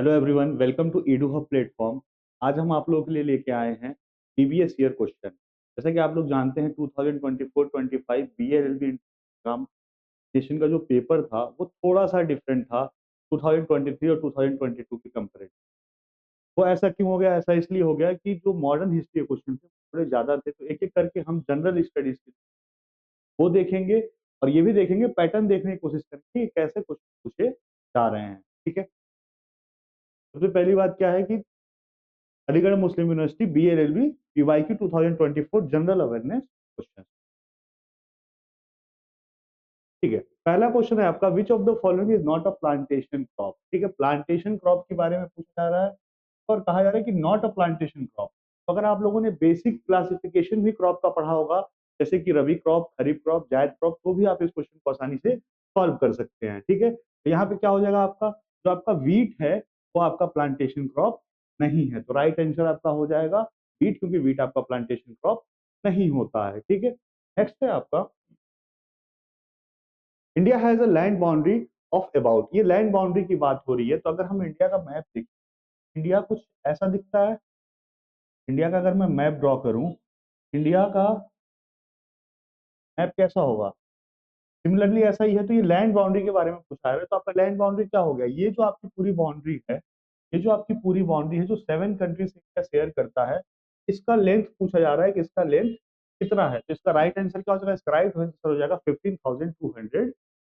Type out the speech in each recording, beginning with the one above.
Hello everyone, welcome to EduHub platform. आज हम आप लोगों के लिए लेके आए हैं प्रीवियस ईयर क्वेश्चन। जैसा कि आप लोग जानते हैं 2024-25 BLLB एग्जामिनेशन का जो पेपर था वो थोड़ा सा डिफरेंट था 2023 और 2022 के कंपेरेटिव। वो ऐसा क्यों हो गया? ऐसा इसलिए हो गया कि जो मॉडर्न हिस्ट्री के क्वेश्चन थे थोड़े ज्यादा थे, तो एक एक करके हम जनरल स्टडीज वो देखेंगे और ये भी देखेंगे, पैटर्न देखने की कोशिश करेंगे कि कैसे क्वेश्चन पूछे जा रहे हैं। ठीक है, सबसे पहली बात क्या है कि Aligarh Muslim University BLLB PYQ 2024 general awareness question. ठीक है, पहला क्वेश्चन है आपका, which of the following is not a plantation crop. ठीक है, प्लांटेशन क्रॉप के बारे में पूछा जा रहा है और कहा जा रहा है कि नॉट अ प्लांटेशन क्रॉप। तो अगर आप लोगों ने बेसिक क्लासिफिकेशन भी क्रॉप का पढ़ा होगा, जैसे कि रबी क्रॉप, खरीफ क्रॉप, जायद क्रॉप, तो भी आप इस क्वेश्चन को आसानी से सॉल्व कर सकते हैं। ठीक है, तो यहाँ पे क्या हो जाएगा, आपका जो आपका वीट है वो आपका प्लांटेशन क्रॉप नहीं है, तो राइट आंसर आपका हो जाएगा वीट, क्योंकि वीट आपका प्लांटेशन क्रॉप नहीं होता है। ठीक है, नेक्स्ट है आपका, India has a land boundary of about. ये लैंड बाउंड्री की बात हो रही है, तो अगर हम इंडिया का मैप देखें, इंडिया कुछ ऐसा दिखता है। इंडिया का अगर मैं मैप ड्रॉ करूं, इंडिया का मैप कैसा होगा? सिमिलरली ऐसा ही है। तो ये लैंड बाउंड्री के बारे में पूछा है, तो आपका लैंड बाउंड्री क्या हो गया? ये जो आपकी पूरी बाउंड्री है, ये जो आपकी पूरी बाउंड्री है जो 7 कंट्री से इंडिया शेयर करता है, इसका लेंथ पूछा जा रहा है कि इसका लेंथ कितना है। तो इसका राइट आंसर क्या हो जाएगा? इसका राइट आंसर हो जाएगा 15,200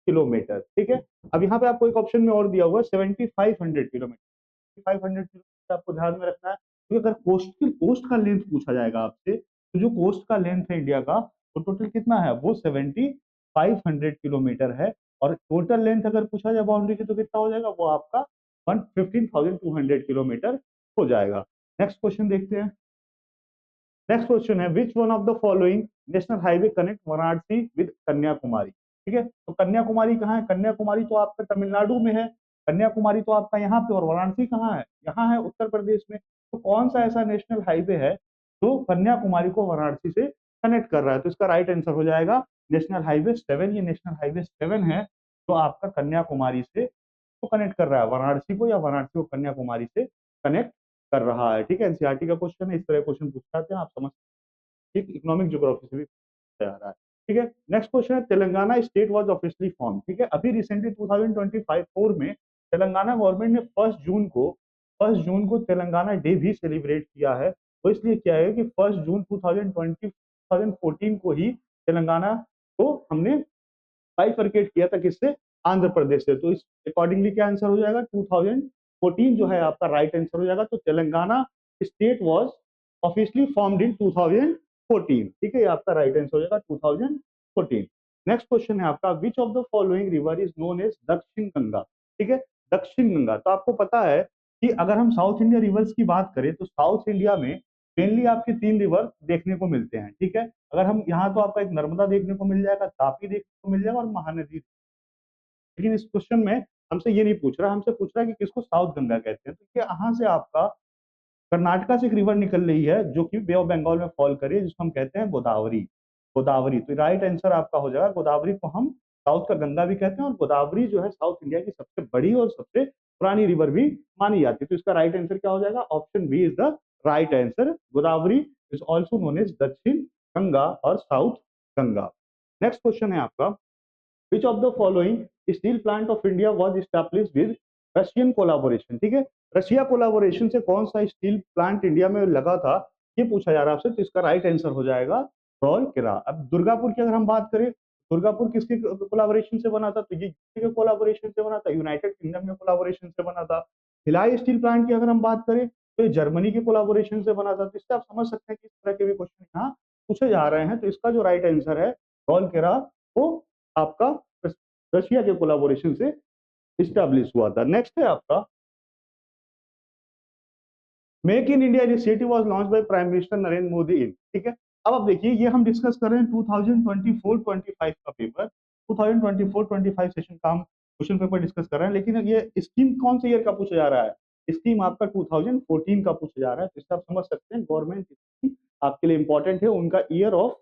किलोमीटर। ठीक है, अब यहाँ पे आपको एक ऑप्शन में और दिया हुआ है 7,500 किलोमीटर। 500 किलोमीटर आपको ध्यान में रखना है, क्योंकि अगर कोस्ट का लेंथ पूछा जाएगा आपसे, तो जो कोस्ट का लेंथ है इंडिया का, वो टोटल कितना है? वो 7,500 किलोमीटर है। और टोटल लेंथ अगर पूछा जाए बाउंड्री की, तो कितना हो जाएगा? वो आपका 15,200 किलोमीटर हो जाएगा। नेक्स्ट क्वेश्चन देखते हैं। नेक्स्ट क्वेश्चन है, which one of the following national highway connect Varanasi with Kanyakumari. ठीक है, तो कन्याकुमारी कहाँ है? कन्याकुमारी तो आपका तमिलनाडु में है। कन्याकुमारी तो आपका यहाँ पे, और वाराणसी कहाँ है? यहाँ है, उत्तर प्रदेश में। तो कौन सा ऐसा नेशनल हाईवे है जो कन्याकुमारी को वाराणसी से कनेक्ट कर रहा है? तो इसका राइट आंसर हो जाएगा नेशनल हाईवे 7। ये नेशनल हाईवे 7 है जो आपका कन्याकुमारी से को कनेक्ट कर रहा है, वाराणसी को, या वाराणसी को कन्याकुमारी से कनेक्ट कर रहा है। ठीक है, एनसीईआरटी का क्वेश्चन है, इस तरह क्वेश्चन पूछ जाते हैं, आप समझ। ठीक, इकोनॉमिक ज्योग्राफी से भी पूछा जा रहा है। ठीक है, नेक्स्ट क्वेश्चन है, Telangana state was officially form. ठीक है, अभी रिसेंटली 2025-4 में तेलंगाना गवर्नमेंट ने 1 जून को तेलंगाना डे भी सेलिब्रेट किया है। तो इसलिए क्या है कि 1 जून 2014 को ही तेलंगाना को हमने बाइफरकेट किया था, किससे? आंध्र प्रदेश से। तो इस अकॉर्डिंगली क्या आंसर हो जाएगा? 2014 जो है आपका राइट आंसर हो जाएगा। तो Telangana state was officially formed in 2014। ठीक है, ये आपका राइट आंसर हो जाएगा 2014। नेक्स्ट क्वेश्चन है आपका, which of the following river is known as Dakshin Ganga. ठीक है, दक्षिण गंगा। तो आपको पता है कि अगर हम साउथ इंडिया रिवर्स की बात करें, तो साउथ इंडिया में मेनली आपके 3 रिवर देखने को मिलते हैं। ठीक है, अगर हम यहाँ, तो आपका एक नर्मदा देखने को मिल जाएगा, तापी देखने को मिल जाएगा, और महानदी। लेकिन इस क्वेश्चन में हमसे ये नहीं पूछ रहा, हमसे पूछ रहा है कि किसको साउथ गंगा कहते हैं। तो यहाँ से आपका कर्नाटका से एक रिवर निकल रही है जो कि बे ऑफ बंगाल में फॉल कर रही है, जिसको हम कहते हैं गोदावरी। गोदावरी, तो राइट आंसर आपका हो जाएगा, गोदावरी को हम साउथ का गंगा भी कहते हैं, और गोदावरी जो है साउथ इंडिया की सबसे बड़ी और सबसे पुरानी रिवर भी मानी जाती है। तो इसका राइट आंसर क्या हो जाएगा? Option B is the right answer. Godavari is also known as Dakshin Ganga और साउथ गंगा। नेक्स्ट क्वेश्चन है आपका, which of the following steel plant of India was established with Russian collaboration। ठीक है, रशिया कोलाबोरेशन से कौन सा स्टील प्लांट इंडिया में लगा था, ये पूछा जा रहा है आपसे। तो इसका राइट आंसर हो जाएगा राउरकेला। अब दुर्गापुर की अगर हम बात करें, दुर्गापुर किसके कोलाबोरेशन से बना था? तो ये के कोलाबोरेशन से बना था, यूनाइटेड किंगडम के कोलाबोरेशन से बना था। भिलाई स्टील प्लांट की अगर हम बात करें, तो ये जर्मनी के कोलाबोरेशन से बना था। तो इससे आप समझ सकते हैं कि इस तरह के भी क्वेश्चन यहाँ पूछे जा रहे हैं। तो इसका जो राइट आंसर है राउरकेला, वो आपका रशिया के कोलाबोरेशन से इस्टेब्लिश हुआ था। नेक्स्ट है आपका, make in India initiative was launch by prime minister Narendra Modi in. ठीक है, अब आप देखिए, ये हम डिस्कस कर रहे हैं 2024-25 का पेपर, 2024-25 सेशन का हम क्वेश्चन पेपर डिस्कस कर रहे हैं, लेकिन ये स्कीम कौन से ईयर का पूछा जा रहा है? स्कीम आपका 2014 का पूछा जा रहा है। तो इससे आप समझ सकते हैं गवर्नमेंट स्कीम आपके लिए इंपॉर्टेंट है, उनका ईयर ऑफ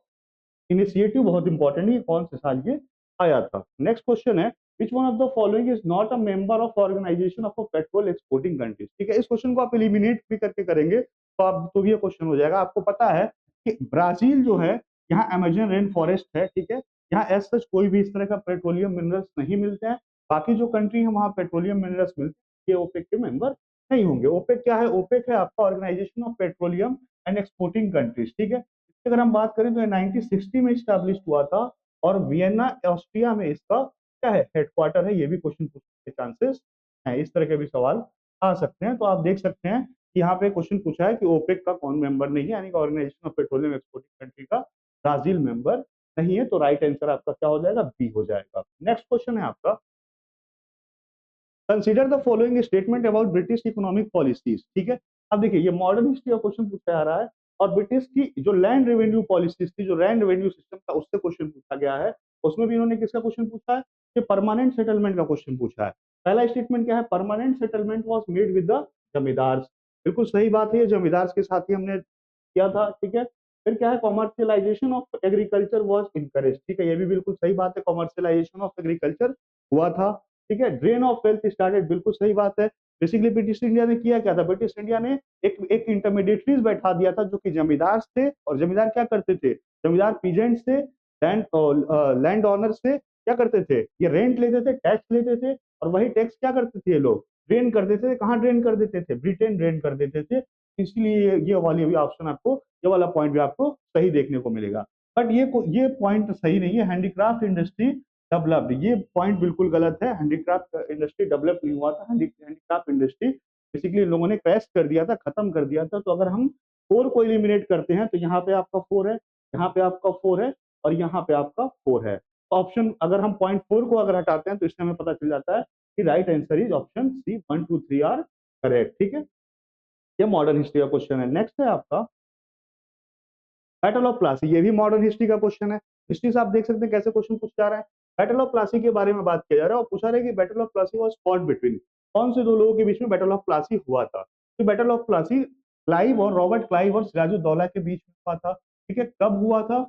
इनिशिएटिव बहुत इंपॉर्टेंट है, कौन से साल ये आया था। नेक्स्ट क्वेश्चन है, which one of the following is not a member of organization of a petrol exporting countries. ठीक है, इस क्वेश्चन को आप एलिमिनेट भी करके करेंगे तो आप तो भी ये क्वेश्चन हो जाएगा। आपको पता है कि ब्राजील जो है, यहाँ अमेजन रेन फॉरेस्ट है, ठीक है, यहाँ एज सच कोई भी इस तरह का पेट्रोलियम मिनरल्स नहीं मिलते हैं। बाकी जो कंट्री है वहाँ पेट्रोलियम मिनरल्स मिलते हैं, ये ओपेक के मेंबर नहीं होंगे। ओपेक क्या है? ओपेक है आपका organization of petroleum and exporting countries. ठीक है, इसकी अगर हम बात करें तो ये 1960 में स्टैब्लिश हुआ था और वियना ऑस्ट्रिया में इसका क्या है, हेडक्वार्टर है। ये भी क्वेश्चन पूछने के चांसेस हैं, इस तरह के भी सवाल आ सकते हैं। तो आप देख सकते हैं कि यहाँ पे क्वेश्चन पूछा है कि ओपेक का कौन मेंबर नहीं है, यानी कि organization of petroleum exporting country का ब्राजील मेंबर नहीं है। तो राइट आंसर आपका क्या हो जाएगा? बी हो जाएगा। नेक्स्ट क्वेश्चन है आपका, consider the following statement about British economic policies. ठीक है, अब देखिए ये मॉडर्न हिस्ट्री का क्वेश्चन पूछा जा रहा है और ब्रिटिश की जो लैंड रेवेन्यू पॉलिसीज थी, जो लैंड रेवेन्यू सिस्टम था, उससे क्वेश्चन पूछा गया है। उसमें भी इन्होंने किसका क्वेश्चन पूछा है? कि परमानेंट सेटलमेंट का क्वेश्चन पूछा है। पहला स्टेटमेंट क्या है? Permanent settlement was made with the जमींदार। बिल्कुल सही बात है, ये जमींदार के साथ ही हमने किया था। ठीक है, फिर क्या है? Commercialisation of agriculture was encourage. ठीक है, ये भी बिल्कुल सही बात है, कॉमर्शियलाइजेशन ऑफ एग्रीकल्चर हुआ था। ठीक है, ड्रेन ऑफ वेल्थ स्टार्टेड, बिल्कुल सही बात है। बेसिकली ब्रिटिश इंडिया ने किया क्या था? ब्रिटिश इंडिया ने एक एक इंटरमीडिएटरीज बैठा दिया था जो कि जमींदार थे। और जमींदार क्या करते थे? जमींदार पीजेंट से, लैंड लैंड ऑनर से क्या करते थे? ये रेंट लेते थे, टैक्स लेते थे और वही टैक्स क्या करते थे ये लोग? ड्रेन कर देते थे। कहाँ ड्रेन कर देते थे? ब्रिटेन ड्रेन कर देते थे। इसलिए ये वाली भी ऑप्शन आपको, ये वाला पॉइंट भी आपको सही देखने को मिलेगा। बट ये पॉइंट सही नहीं है। हैंडीक्राफ्ट इंडस्ट्री डेवलप्ड, ये पॉइंट बिल्कुल गलत है। हैंडीक्राफ्ट इंडस्ट्री डेवलप नहीं हुआ था। हैंडीक्राफ्ट इंडस्ट्री बेसिकली लोगों ने क्रैश कर दिया था, खत्म कर दिया था। तो अगर हम 4 को एलिमिनेट करते हैं तो यहाँ पे आपका 4 है, यहाँ पे आपका 4 है और यहाँ पे आपका 4 है। तो ऑप्शन अगर हम पॉइंट 4 को अगर हटाते हैं तो इससे हमें पता चल जाता है कि right answer is option C, 1 2 3 are correct. ठीक है, ये मॉडर्न हिस्ट्री का क्वेश्चन है। नेक्स्ट है आपका बैटल ऑफ प्लासी। ये भी मॉडर्न हिस्ट्री का क्वेश्चन है। हिस्ट्री से आप देख सकते हैं कैसे क्वेश्चन पूछा जा रहा है। बैटल ऑफ प्लासी के बारे में बात किया जा रहा है और पूछा रहा है कि battle of Plassey was fought between, कौन से दो लोगों के बीच में बैटल ऑफ प्लासी हुआ था। तो बैटल ऑफ प्लासी क्लाइव और रॉबर्ट क्लाइव और सिराजुद्दौला के बीच में हुआ था। ठीक है, कब हुआ था?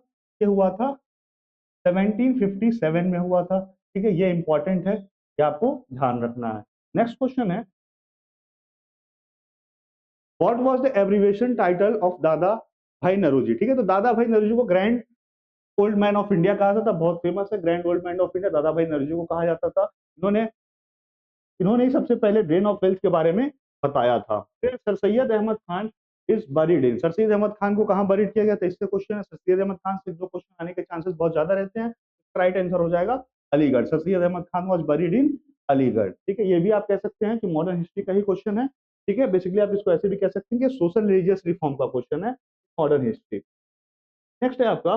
ये हुआ था 1757 में हुआ था। ठीक है, ये इंपॉर्टेंट है, ये आपको ध्यान रखना है। नेक्स्ट क्वेश्चन है, what was the abbreviation title of दादा भाई नौरोजी। ठीक है, तो दादा भाई नौरोजी को grand old man of India कहा जाता था। बहुत फेमस है, grand old man of India दादा भाई नौरोजी को कहा जाता था। इन्होंने इन्होंने ही सबसे पहले ड्रेन ऑफ वेल्थ के बारे में बताया था। फिर sir Syed Ahmad Khan is buried in, sir Syed Ahmad Khan को कहाँ बरीड किया गया था? इससे क्वेश्चन है। सर सैयद अहमद खान से 2 क्वेश्चन आने के चांसेस बहुत ज्यादा रहते हैं। राइट आंसर हो जाएगा Aligarh. Sir Syed Ahmad Khan was buried in Aligarh. ठीक है, ये भी आप कह सकते हैं कि मॉडर्न हिस्ट्री का ही क्वेश्चन है। ठीक है, बेसिकली आप इसको ऐसे भी कह सकते हैं कि सोशल रिलीजियस रिफॉर्म का क्वेश्चन है मॉडर्न हिस्ट्री। नेक्स्ट है आपका,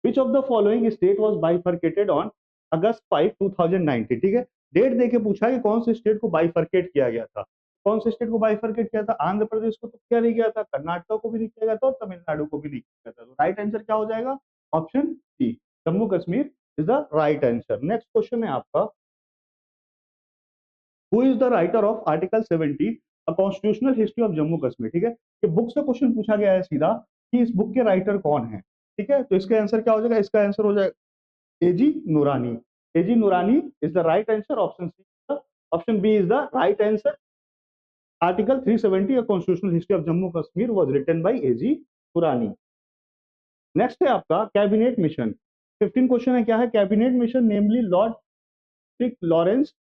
which of the following state was bifurcated on August 5 2019। ठीक है, डेट देके पूछा कि कौन से स्टेट को बाइफरकेट किया गया था। कौन से स्टेट को बाइफरकेट किया था? आंध्र प्रदेश को तो किया नहीं गया था, कर्नाटक को भी नहीं किया गया था और तमिलनाडु को भी नहीं किया गया था। तो राइट आंसर क्या हो जाएगा? Option C, Jammu Kashmir is the right answer. Next question है आपका, who is the writer of article 70 a constitutional history of Jammu Kashmir. ठीक है, ये बुक से क्वेश्चन पूछा गया है सीधा कि इस बुक के राइटर कौन है। ठीक है, तो इसका आंसर क्या हो जाएगा? इसका आंसर हो जाएगा एजी Noorani. AG Noorani is the right answer. Option C, option B is the right answer. Article 370 a constitutional history of Jammu Kashmir was written by AG Noorani. Next है आपका कैबिनेट मिशन। 15 क्वेश्चन है, क्या है? Cabinet mission namely lord Lawrence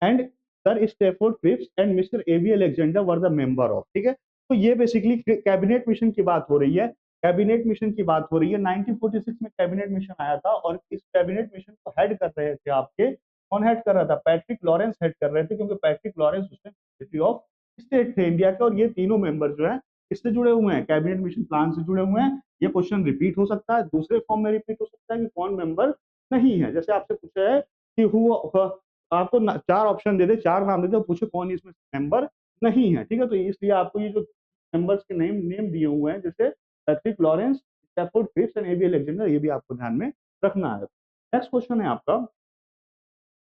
and sir Stafford Cripps and mister AB Alexander were the member of. ठीक है, तो ये basically cabinet mission की बात हो रही है। कैबिनेट मिशन की बात हो रही है। 1946 में कैबिनेट मिशन आया था और इस कैबिनेट मिशन को हेड कर रहे थे आपके, कौन हेड कर रहा था? पैट्रिक लॉरेंस हेड कर रहे थे, क्योंकि पैट्रिक लॉरेंस उसमें सेक्रेटरी ऑफ स्टेट थे इंडिया के। और ये तीनों मेंबर जो है किससे जुड़े हुए हैं? कैबिनेट मिशन प्लान से जुड़े हुए हैं। ये क्वेश्चन रिपीट हो सकता है, दूसरे फॉर्म में रिपीट हो सकता है कि कौन मेंबर नहीं है। जैसे आपसे पूछा है कि आपको 4 ऑप्शन दे दे, 4 नाम दे दे, पूछे कौन इसमें मेंबर नहीं है। ठीक है, तो इसलिए आपको ये जो मेंबर्स के नेम नेम दिए हुए हैं, जैसे Patrick Lawrence, Stafford Cripps and A B Alexander, ये भी आपको ध्यान में रखना है। नेक्स्ट क्वेश्चन है आपका,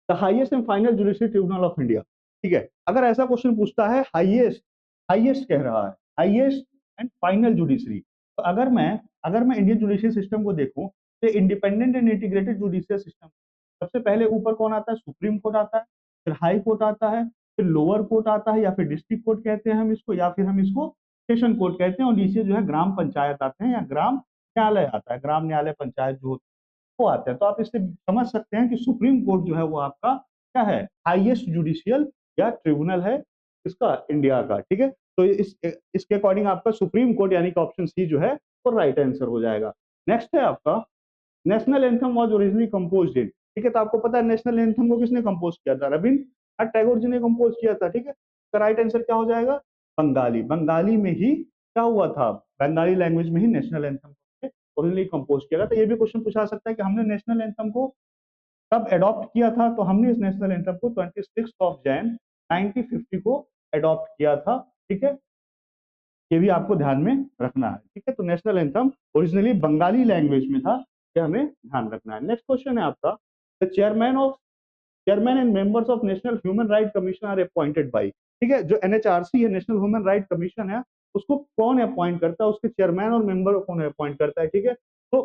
the highest and final judicial tribunal of India. ठीक है, अगर ऐसा क्वेश्चन पूछता है हाईएस्ट, हाईएस्ट कह रहा है, हाईएस्ट एंड फाइनल जुडिशरी, तो अगर मैं इंडियन जुडिशियल सिस्टम को देखूं तो independent and integrated judicial system सबसे पहले ऊपर कौन आता है? सुप्रीम कोर्ट आता है, फिर हाई कोर्ट आता है, फिर लोअर कोर्ट आता है, या फिर डिस्ट्रिक्ट कोर्ट कहते हैं हम इसको, या फिर हम इसको सेशन कोर्ट कहते हैं, और नीचे जो है ग्राम पंचायत आते हैं या ग्राम न्यायालय आता है, ग्राम न्यायालय पंचायत जो वो आते हैं। तो आप इससे समझ सकते हैं कि सुप्रीम कोर्ट जो है वो आपका क्या है? हाईएस्ट जुडिशियल या ट्रिब्यूनल है इसका, इंडिया का, ठीक है। तो इसके अकॉर्डिंग आपका सुप्रीम कोर्ट यानी कि ऑप्शन सी जो है वो राइट आंसर हो जाएगा। नेक्स्ट है आपका, national anthem was originally composed in, ठीक है। तो आपको पता है नेशनल एंथम को किसने कंपोज किया था? रविंद्रनाथ टैगोर जी ने कंपोज किया था, ठीक है। तो राइट आंसर क्या हो जाएगा? बंगाली। बंगाली में ही क्या हुआ था? बंगाली लैंग्वेज में ही नेशनल एंथम ओरिजिनली कंपोज किया था। तो ये भी क्वेश्चन पूछा सकता है कि हमने नेशनल एंथम को कब अडॉप्ट किया था? तो हमने इस नेशनल एंथम को 26 ऑफ जैन 1950 को अडॉप्ट किया था, ठीक है। ये भी आपको ध्यान में रखना है, ठीक है। तो national anthem originally Bengali language में था, ये हमें ध्यान रखना है। नेक्स्ट क्वेश्चन है आपका, the chairman and members of national human right commission are appointed by, ठीक है। जो एनएचआरसी है, नेशनल ह्यूमन राइट कमीशन है, उसको कौन अपॉइंट करता है? उसके चेयरमैन और मेंबर को कौन अपॉइंट करता है, ठीक है। तो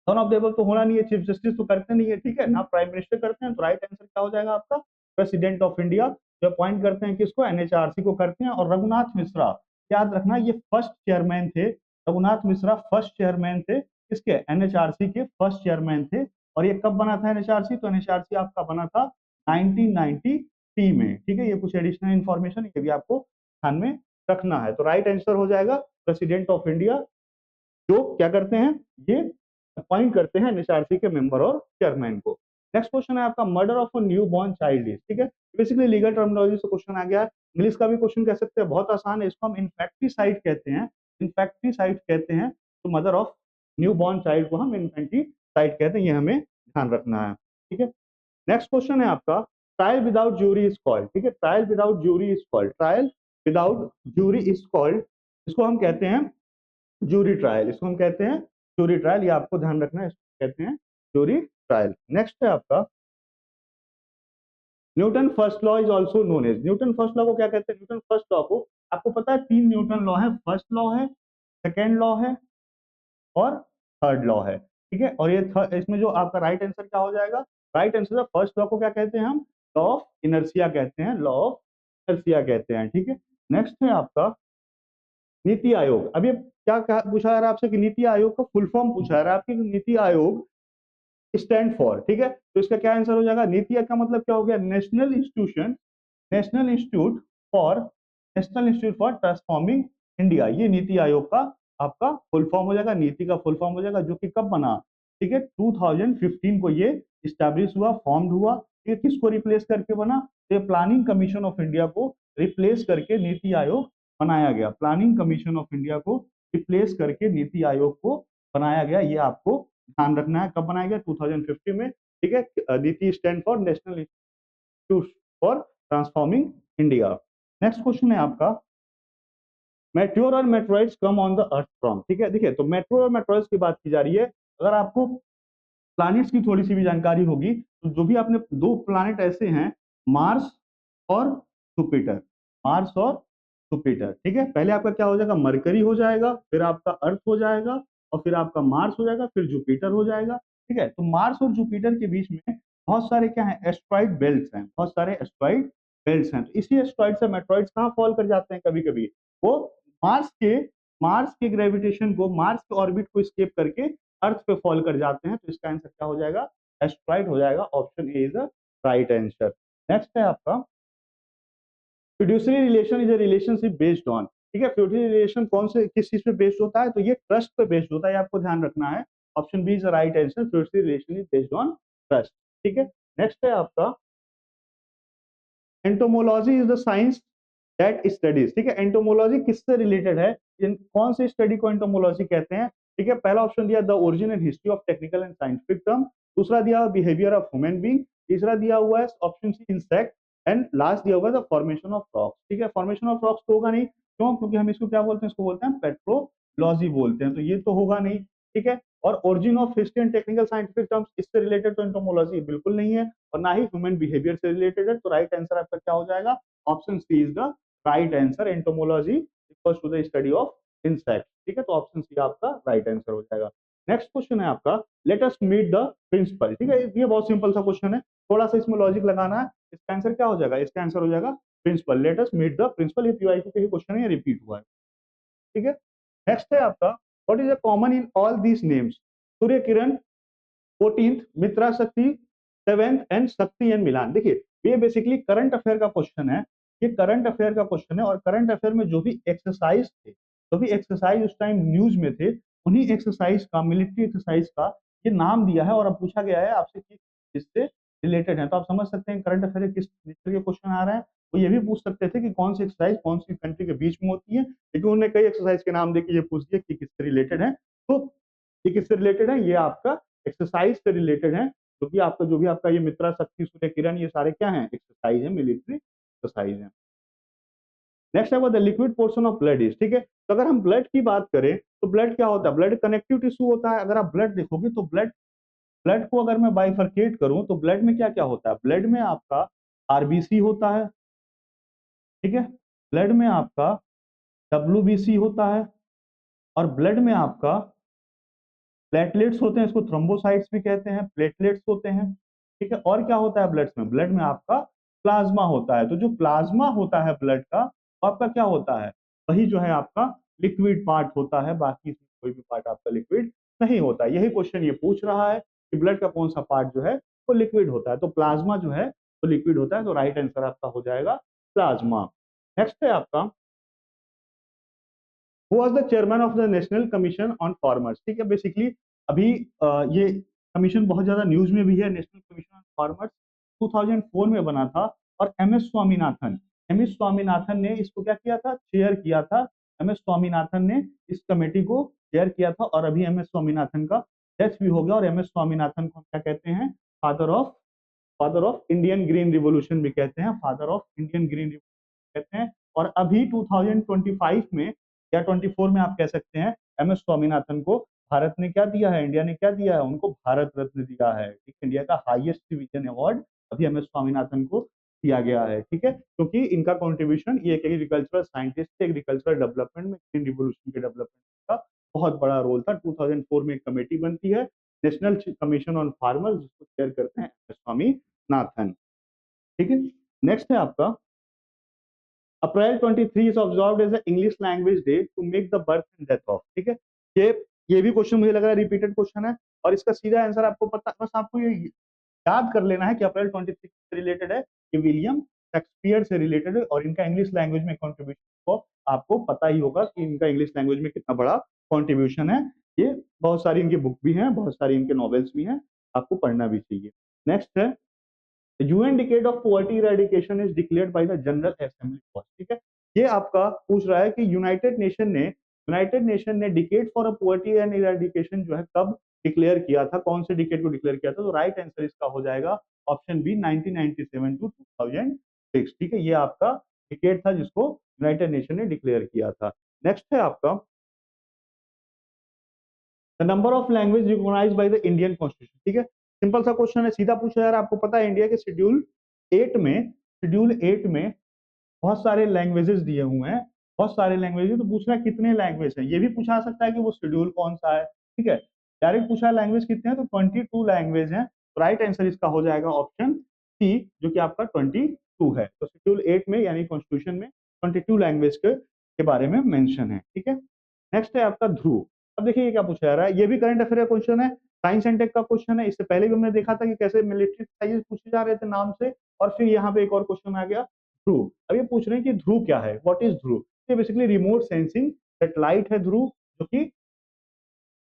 वन ऑफ द एबव तो होना नहीं है, चीफ जस्टिस तो करते नहीं है, ठीक है ना, प्राइम मिनिस्टर करते हैं। तो राइट आंसर क्या हो जाएगा आपका? प्रेसिडेंट ऑफ इंडिया जो अपॉइंट करते हैं किसको? एनएचआरसी को करते हैं। और रघुनाथ मिश्रा, याद रखना ये फर्स्ट चेयरमैन थे, रघुनाथ मिश्रा फर्स्ट चेयरमैन थे, इसके एनएचआरसी के फर्स्ट चेयरमैन थे। और ये कब बना था एनएचआरसी? तो एनएचआरसी आपका बना था 1993 में, ठीक है। ये कुछ एडिशनल इंफॉर्मेशन ये भी आपको ध्यान में रखना है। तो राइट आंसर हो जाएगा प्रेसिडेंट ऑफ इंडिया, जो क्या करते हैं? ये अपॉइंट करते हैं एनएचआरसी के मेंबर और चेयरमैन को। नेक्स्ट क्वेश्चन है आपका, murder of a new born child is, ठीक है। बेसिकली लीगल टर्मिनोलॉजी से क्वेश्चन आ गया है, इंग्लिश का भी क्वेश्चन कह सकते हैं, बहुत आसान है। इसको हम इन्फेक्टिसाइड कहते हैं, इन्फेक्टिसाइड कहते हैं। तो mother of new born child को हम इन्फेंटिसाइड कहते हैं, ये हमें ध्यान रखना है, ठीक है। नेक्स्ट क्वेश्चन है आपका, trial without jury is called, ठीक है। Trial without jury is called, trial without jury is called, इसको हम कहते हैं जूरी ट्रायल, इसको हम कहते हैं जूरी ट्रायल, ये आपको ध्यान रखना है, इसको कहते हैं जूरी ट्रायल। नेक्स्ट है आपका, Newton first law is also known as, Newton first law को क्या कहते हैं? न्यूटन फर्स्ट लॉ को आपको पता है 3 न्यूटन लॉ है, फर्स्ट लॉ है, सेकेंड लॉ है और थर्ड लॉ है, ठीक है। और ये इसमें जो आपका राइट आंसर क्या हो जाएगा? राइट आंसर फर्स्ट लॉ को क्या कहते हैं हम? लॉ ऑफ इनर्शिया कहते हैं, लॉ ऑफ इनर्शिया कहते हैं, ठीक है। नेक्स्ट है आपका नीति आयोग। अब ये क्या पूछा जा रहा है आपसे कि नीति आयोग का फुल फॉर्म पूछा जा रहा है आपके, नीति आयोग स्टैंड फॉर, ठीक है। तो इसका क्या आंसर हो जाएगा? नीति आयोग का मतलब क्या हो गया? National institution, national institute for, national institute for transforming India, ये नीति आयोग का आपका फुल फॉर्म हो जाएगा, नीति का फुल फॉर्म हो जाएगा, जो कि कब बना? ठीक है, 2015 को ये स्टैब्लिश हुआ, फॉर्म्ड हुआ। ये किसको रिप्लेस करके बना? ये प्लानिंग कमीशन ऑफ इंडिया को रिप्लेस करके नीति आयोग बनाया गया, प्लानिंग कमीशन ऑफ इंडिया को रिप्लेस करके नीति आयोग को बनाया गया। ये आपको ध्यान रखना है, कब बनाया गया? 2015 में, ठीक है। नीति stand for national institute for transforming India. Next question है आपका, मेट्योर और meteoroids come on the earth from, ठीक है। देखिए, तो मेट्रो और मेट्रॉइड्स की बात की जा रही है। अगर आपको प्लैनेट्स की थोड़ी सी भी जानकारी होगी, तो जो भी आपने 2 प्लैनेट ऐसे हैं, मार्स और जुपिटर, मार्स और जुपिटर, ठीक है। पहले आपका क्या हो जाएगा? मरकरी हो जाएगा, फिर आपका अर्थ हो जाएगा, और फिर आपका मार्स हो जाएगा, फिर जुपिटर हो जाएगा, ठीक है। तो मार्स और जुपिटर के बीच में बहुत सारे क्या है? एस्ट्रॉइड बेल्ट्स हैं, बहुत सारे एस्ट्रॉइड बेल्ट्स हैं। तो इसी एस्ट्रॉइड से मेट्रॉइड्स कहाँ फॉल कर जाते हैं कभी कभी? वो मार्स के मार्स के ग्रेविटेशन को, मार्स के ऑर्बिट को स्केप करके अर्थ पे फॉल कर जाते हैं। तो इसका आंसर क्या हो जाएगा? एस्ट्रॉइड हो जाएगा। Option A is the right answer. Next है आपका, fiduciary relation is a relationship based on, ठीक है। फिड्यूशियरी रिलेशन कौन से, किस चीज पे बेस्ड होता है? तो ये ट्रस्ट पे बेस्ड होता है, आपको ध्यान रखना है। Option B is the right answer, fiduciary relation is based on trust, ठीक है। नेक्स्ट है आपका, entomology is the science that studies, ठीक है। एंटोमोलॉजी किससे रिलेटेड है? कौन से स्टडी को एंटोमोलॉजी कहते हैं? ठीक है, पहला ऑप्शन दिया the origin and history of technical and scientific term, दूसरा दिया बिहेवियर ऑफ ह्यूमन बीइंग, तीसरा दिया हुआ है option C insect, and last दिया हुआ है द फॉर्मेशन ऑफ रॉक्स, ठीक है। फॉर्मेशन ऑफ रॉक्स तो होगा नहीं, क्यों? क्योंकि हम इसको क्या बोलते हैं? इसको बोलते हैं पेट्रोलॉजी बोलते हैं, तो ये तो होगा नहीं, ठीक है। और origin of history and technical scientific terms, इससे रिलेटेड तो एंटोमोलॉजी बिल्कुल नहीं है, और ना ही ह्यूमन बिहेवियर से रिलेटेड है। तो राइट आंसर आपका क्या हो जाएगा? Option C is the right answer. Entomology equals to the study of insect, ठीक है। तो ऑप्शन सी आपका राइट आंसर हो जाएगा। नेक्स्ट क्वेश्चन है आपका, let us meet the principal. ठीक है, ये बहुत सिंपल सा क्वेश्चन है, थोड़ा सा इसमें लॉजिक लगाना है। इसका आंसर क्या हो जाएगा? इसका आंसर हो जाएगा principal. Let us meet the principal. ये पीवाईक्यू के ही क्वेश्चन है, ये रिपीट हुआ है। ठीक है, नेक्स्ट है आपका, what is a common in all these names? Surya Kiran, 14th मित्रा शक्ति, 7th एंड शक्ति एंड मिलान। देखिए, ये बेसिकली करंट अफेयर का क्वेश्चन है, ये करंट अफेयर का क्वेश्चन है, और करंट अफेयर में जो भी एक्सरसाइज थे, जो भी एक्सरसाइज उस टाइम न्यूज में थे, उन्हीं एक्सरसाइज का, मिलिट्री एक्सरसाइज का ये नाम दिया है, और अब पूछा गया है आपसे कि किससे रिलेटेड है। तो आप समझ सकते हैं करंट अफेयर किस नेचर के क्वेश्चन आ रहे हैं। वो ये भी पूछ सकते थे कि कौन सी एक्सरसाइज कौन सी कंट्री के बीच में होती है, लेकिन उन्होंने कई एक्सरसाइज के नाम देके ये पूछ दिया कि किससे रिलेटेड है। तो ये किससे रिलेटेड है? ये आपका एक्सरसाइज से रिलेटेड है, क्योंकि आपका जो भी आपका ये मित्रा शक्ति सूर्य किरण, ये सारे क्या हैं? एक्सरसाइज है, मिलिट्री एक्सरसाइज है। नेक्स्ट है वो the liquid portion of blood is. ठीक है, तो अगर हम ब्लड की बात करें तो ब्लड क्या होता है? ब्लड कनेक्टिव टिश्यू होता है। अगर आप ब्लड देखोगे तो ब्लड ब्लड को अगर मैं बाइफरकेट करूं तो ब्लड में क्या क्या होता है? ब्लड में आपका आरबीसी होता है, ठीक है, ब्लड में आपका डब्ल्यूबीसी होता है, और ब्लड में आपका प्लेटलेट्स होते हैं, इसको थ्रोम्बोसाइट्स भी कहते हैं, प्लेटलेट्स होते हैं। ठीक है, और क्या होता है ब्लड में? ब्लड में आपका प्लाज्मा होता है। तो जो प्लाज्मा होता है ब्लड का, वो आपका क्या होता है? वही जो है आपका लिक्विड पार्ट होता है, बाकी इसमें कोई भी पार्ट आपका लिक्विड नहीं होता है। यही क्वेश्चन ये पूछ रहा है कि ब्लड का कौन सा पार्ट जो है वो लिक्विड होता है। तो प्लाज्मा जो है वो लिक्विड होता है, तो राइट आंसर आपका हो जाएगा प्लाज्मा। नेक्स्ट है आपका, who was the chairman of the national commission on farmers. ठीक है, बेसिकली अभी ये कमीशन बहुत ज्यादा न्यूज में भी है, नेशनल कमीशन ऑन फार्मर्स 2004 में बना था, और एम एस स्वामीनाथन, ने इसको क्या किया था? चेयर किया था। एम एस स्वामीनाथन ने इस कमेटी को चेयर किया था, और अभी एम एस स्वामीनाथन का डेथ भी हो गया, और एम एस स्वामीनाथन को क्या कहते हैं? Father of Indian green revolution भी कहते हैं, फादर ऑफ इंडियन ग्रीन कहते हैं। और अभी 2025 में या 24 में आप कह सकते हैं, एम एस स्वामीनाथन को भारत ने क्या दिया है? इंडिया ने क्या दिया है? उनको भारत रत्न दिया है। ठीक है, इंडिया का हाईएस्ट सिविलियन अवार्ड अभी एम एस स्वामीनाथन को दिया गया है। ठीक है, क्योंकि इनका कॉन्ट्रीब्यूशन, ये एक एग्रीकल्चरल साइंटिस्ट थे, एग्रीकल्चरल डेवलपमेंट में, ग्रीन रिवोल्यूशन के डेवलपमेंट का बहुत बड़ा रोल था। 2004 में एक कमेटी बनती है, नेशनल कमीशन ऑन फार्मर्स, जिसको चेयर करते हैं एम एस स्वामीनाथन। ठीक है, नेक्स्ट है आपका, April 23 is observed as English language day to make the birth and death of. ठीक है, ये भी क्वेश्चन मुझे लग रहा है रिपीटेड क्वेश्चन है, और इसका सीधा आंसर आपको पता, बस आपको ये याद कर लेना है कि अप्रैल 23 से रिलेटेड है, कि विलियम शेक्सपियर से रिलेटेड है, और इनका इंग्लिश लैंग्वेज में कंट्रीब्यूशन को आपको पता ही होगा कि इनका इंग्लिश लैंग्वेज में कितना बड़ा कंट्रीब्यूशन है। ये बहुत सारी इनकी बुक भी हैं, बहुत सारी इनके नॉवेल्स भी हैं, आपको पढ़ना भी चाहिए। नेक्स्ट है, UN decade of poverty eradication is declared by the general assembly. ठीक है, ये आपका पूछ रहा है कि यूनाइटेड नेशन ने decade for a poverty and eradication जो है कब डिक्लेयर किया था? कौन से डिकेड को डिक्लेयर किया था? तो राइट आंसर इसका हो जाएगा ऑप्शन बी, 1997 टू 2006। ठीक है, ये आपका डिकेड था जिसको यूनाइटेड नेशन ने डिक्लेयर किया था। नेक्स्ट है आपका, the number of language recognised by the Indian constitution. ठीक है, सिंपल सा क्वेश्चन है, सीधा पूछा जा रहा है। आपको पता है इंडिया के शेड्यूल 8 में बहुत सारे लैंग्वेजेस दिए हुए हैं, बहुत सारे लैंग्वेजेस। तो पूछना कितने लैंग्वेज है, ये भी पूछा सकता है कि वो शेड्यूल कौन सा है। ठीक है, डायरेक्ट पूछा लैंग्वेज कितने हैं, तो 22 लैंग्वेज हैं। राइट आंसर इसका हो जाएगा ऑप्शन सी, जो कि आपका 22 है। तो शेड्यूल 8 में यानी कॉन्स्टिट्यूशन में 22 लैंग्वेज के बारे में मेंशन है। ठीक है, नेक्स्ट है आपका ध्रुव। अब देखिए ये क्या पूछा जा रहा है, ये भी करंट अफेयर का क्वेश्चन है, साइंस एंड टेक का क्वेश्चन है। इससे पहले भी हमने देखा था कि कैसे मिलिट्री एक्सरसाइजेस पूछे जा रहे थे नाम से, और फिर यहाँ पे एक और क्वेश्चन आ गया ध्रुव। अब ये पूछ रहे हैं कि ध्रुव क्या है, व्हाट इज ध्रुव? ये बेसिकली रिमोट सेंसिंग सैटेलाइट है ध्रुव, जो कि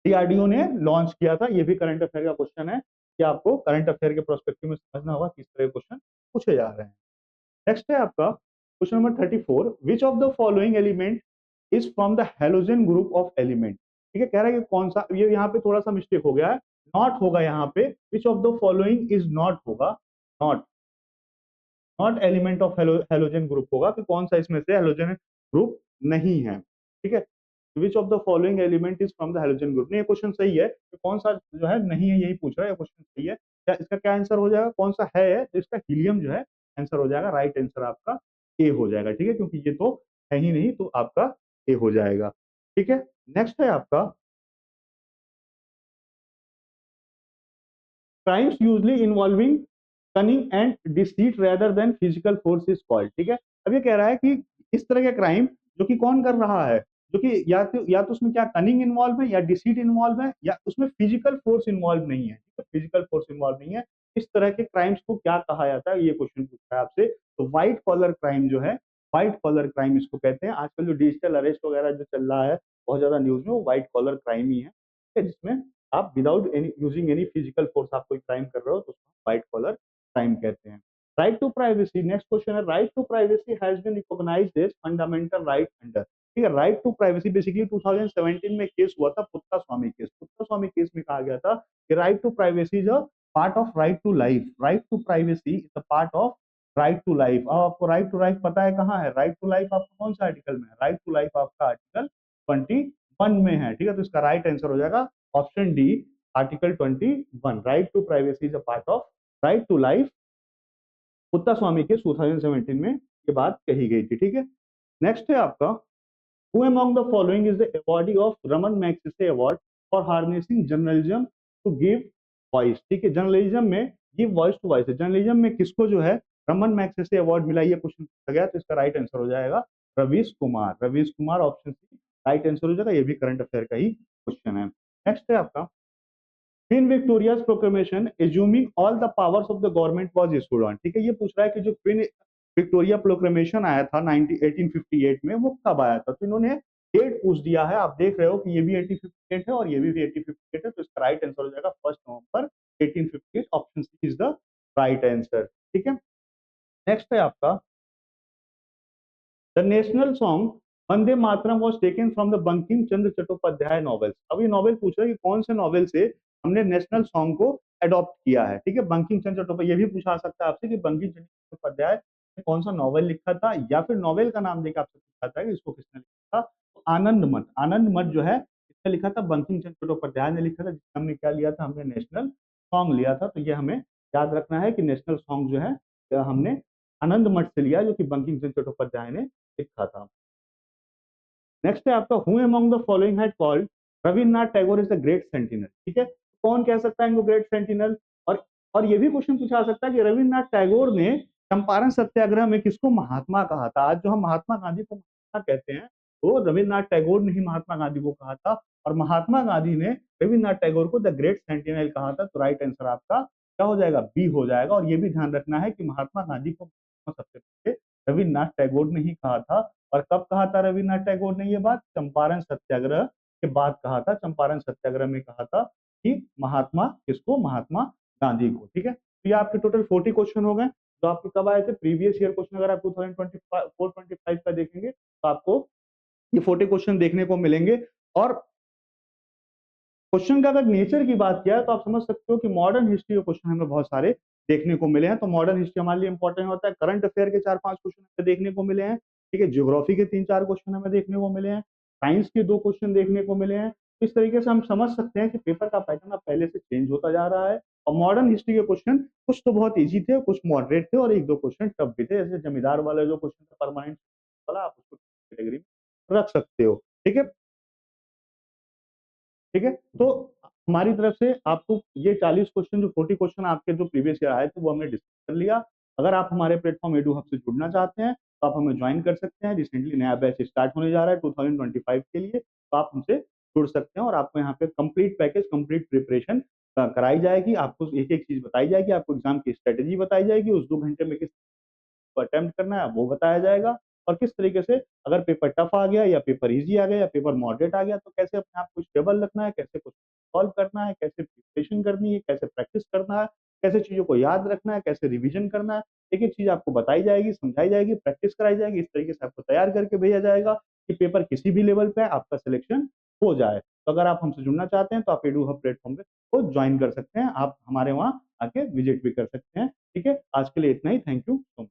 डीआरडीओ ने लॉन्च किया था। ये भी करंट अफेयर का क्वेश्चन है, कि आपको करंट अफेयर के प्रोस्पेक्टिव में समझना होगा किस तरह के क्वेश्चन पूछे जा रहे हैं। नेक्स्ट है आपका question number 34, which of the following element is from the halogen group of element. ठीक है, कह रहा है कि कौन सा, ये यहाँ पे थोड़ा सा मिस्टेक हो गया है, नॉट होगा यहाँ पे, which of the following is not होगा, not not element of halogen group होगा, कि कौन सा इसमें से हेलोजन ग्रुप नहीं है। ठीक है, विच of the following element is from the halogen group. नहीं, ये क्वेश्चन सही है, तो कौन सा जो है नहीं है, यही पूछ रहा है, क्वेश्चन सही है। क्या इसका क्या आंसर हो जाएगा? कौन सा है, तो इसका हीलियम जो है आंसर हो जाएगा। राइट आंसर आपका ए हो जाएगा। ठीक है, क्योंकि ये तो है ही नहीं, तो आपका ए हो जाएगा। ठीक है, नेक्स्ट है आपका, crimes usually involving cunning and deceit rather than physical force is called. ठीक है, अब ये कह रहा है कि इस तरह के क्राइम जो कि कौन कर रहा है, जो कि या तो उसमें क्या कनिंग इन्वॉल्व है या डिसीट इन्वॉल्व है या उसमें फिजिकल फोर्स इन्वॉल्व नहीं है, फिजिकल फोर्स इन्वॉल्व नहीं है, इस तरह के क्राइम्स को क्या कहा जाता है, ये क्वेश्चन पूछ रहा है आपसे। तो व्हाइट कॉलर क्राइम जो है, व्हाइट कॉलर क्राइम इसको कहते हैं। आजकल जो डिजिटल अरेस्ट वगैरह जो चल रहा है बहुत ज्यादा न्यूज में, वो व्हाइट कॉलर क्राइम ही है, ठीक है, जिसमें आप without any using any physical force आप कोई क्राइम कर रहे हो तो उसको व्हाइट कॉलर क्राइम कहते हैं। Right to privacy, next question है, right to privacy has been recognised as fundamental right under. ठीक है, राइट टू प्राइवेसी बेसिकली 2017 में केस हुआ था, पुत्ता स्वामी केस। पुत्ता स्वामी केस में कहा गया था कि right to privacy is a part of right to life, right to privacy is a part of right to life. अब आपको राइट टू लाइफ पता है कहाँ है, राइट टू लाइफ आपको कौन सा आर्टिकल में है, राइट टू लाइफ आपका आर्टिकल 21 में है। ठीक है, तो इसका राइट आंसर हो जाएगा option D, article 21। Right to privacy is a part of right to life, Puttaswamy के 2017 में ये बात कही गई थी। ठीक है, नेक्स्ट है आपका, who among the following is the awardee of Ramon Magsaysay award for harnessing journalism to give voice. ठीक है, जर्नलिज्म में give voice to voice, journalism में किसको जो है रमन मैग्सेसे अवार्ड मिला, ये क्वेश्चन पूछा गया, तो इसका राइट आंसर हो जाएगा Ravish Kumar. Ravish Kumar option C right answer हो जाएगा, ये भी करंट अफेयर का ही क्वेश्चन है। नेक्स्ट है आपका, queen Victoria's proclamation assuming all the powers of the government was issued on. ठीक है, ये पूछ रहा है कि जो क्वीन विक्टोरिया प्रोक्लेमेशन आया था 1858 में, वो कब आया था, तो इन्होंने डेट पूछ दिया है। आप देख रहे हो कि ये भी 1858 है और ये भी 1858 है, तो इसका राइट आंसर हो जाएगा 1 नवंबर 1858, option C is the right answer. ठीक है, नेक्स्ट है आपका, the national song Vande Mataram was taken from the Bankim Chandra Chattopadhyay novels. अब ये नॉवेल पूछ रहा है कि कौन से नॉवेल से हमने नेशनल सॉन्ग को अडॉप्ट किया है। ठीक है, बंकिम चंद्र चट्टोपाध्याय, ये भी पूछा सकता है आपसे कि बंकिम चंद्र चट्टोपाध्याय ने कौन सा नॉवेल लिखा था, या फिर नॉवेल का नाम देकर आपसे पूछा था कि इसको किसने लिखा था। तो आनंद मठ, आनंद मठ जो है इसने लिखा था, बंकिम चंद्र चट्टोपाध्याय ने लिखा था, जिसमें हमने क्या लिया था, हमने नेशनल सॉन्ग लिया था। तो ये हमें याद रखना है कि नेशनल सॉन्ग जो है हमने आनंद मठ से लिया, जो कि बंकिम चंद्र चट्टोपाध्याय ने लिखा था। नेक्स्ट है आपका, who among the following had called Rabindranath Tagore is the great sentinel. ठीक है, कौन कह सकता है इनको ग्रेट सेंटिनल। और ये भी क्वेश्चन पूछा सकता है कि रविन्द्रनाथ टैगोर ने चंपारण सत्याग्रह में किसको महात्मा कहा था। आज जो हम महात्मा गांधी को महात्मा कहते हैं, तो रविन्द्रनाथ टैगोर ने ही महात्मा गांधी को कहा था, और महात्मा गांधी ने रविन्द्रनाथ टैगोर को द ग्रेट सेंटिनल कहा था। तो राइट आंसर आपका क्या हो जाएगा, बी हो जाएगा। और ये भी ध्यान रखना है कि महात्मा गांधी को सबसे पहले रविन्द्रनाथ टैगोर ने ही कहा था। और कब कहा था रविन्द्रनाथ टैगोर ने ये बात, चंपारण सत्याग्रह के बाद कहा था। चंपारण सत्याग्रह में कहा था कि महात्मा किसको, महात्मा गांधी को। ठीक है, तो ये आपके टोटल 40 क्वेश्चन हो गए, तो आपके कब आए थे, प्रीवियस ईयर क्वेश्चन। अगर आप 2024-25 का देखेंगे तो आपको ये 40 क्वेश्चन देखने को मिलेंगे। और क्वेश्चन का अगर नेचर की बात किया तो आप समझ सकते हो कि मॉडर्न हिस्ट्री के क्वेश्चन हमें बहुत सारे देखने को मिले हैं। तो मॉडर्न हिस्ट्री हमारे लिए इंपॉर्टेंट होता है, करंट अफेयर के 4-5 क्वेश्चन हमें देखने को मिले हैं। ठीक है, ज्योग्राफी के 3-4 क्वेश्चन हमें देखने को मिले हैं, साइंस के 2 क्वेश्चन देखने को मिले हैं। इस तरीके से हम समझ सकते हैं कि पेपर का पैटर्न अब पहले से चेंज होता जा रहा है। और मॉडर्न हिस्ट्री के क्वेश्चन कुछ तो बहुत ईजी थे, कुछ मॉडरेट थे, और 1-2 क्वेश्चन टफ भी थे। जैसे जमींदार वाला जो क्वेश्चन था परमानेंट वाला, आप उसको कैटेगरी में रख सकते हो। ठीक है, ठीक है, तो हमारी तरफ से आपको ये 40 क्वेश्चन, जो 40 क्वेश्चन आपके जो प्रीवियस ईयर आए थे, वो हमने डिस्कस कर लिया। अगर आप हमारे प्लेटफॉर्म एडू हब से जुड़ना चाहते हैं तो आप हमें ज्वाइन कर सकते हैं। रिसेंटली नया बैच स्टार्ट होने जा रहा है 2025 के लिए, तो आप हमसे जुड़ सकते हैं। और आपको यहाँ पे कंप्लीट पैकेज, कंप्लीट प्रिपरेशन कराई जाएगी। आपको एक एक चीज बताई जाएगी, आपको एग्जाम की स्ट्रेटेजी बताई जाएगी, उस 2 घंटे में किस अटेम्प्ट करना है वो बताया जाएगा। और किस तरीके से अगर पेपर टफ आ गया या पेपर इजी आ गया या पेपर मॉडरेट आ गया, तो कैसे अपने आप को स्टेबल रखना है, कैसे कुछ सॉल्व करना है, कैसे प्रिपरेशन करनी है, कैसे प्रैक्टिस करना है, कैसे चीजों को याद रखना है, कैसे रिवीजन करना है। एक एक चीज आपको बताई जाएगी, समझाई जाएगी, प्रैक्टिस कराई जाएगी। इस तरीके से आपको तैयार करके भेजा जाएगा कि पेपर किसी भी लेवल पे आपका सिलेक्शन हो जाए। तो अगर आप हमसे जुड़ना चाहते हैं तो आप एडू हब प्लेटफॉर्म पे को ज्वाइन कर सकते हैं। आप हमारे वहाँ आके विजिट भी कर सकते हैं। ठीक है, आज के लिए इतना ही। Thank you so much.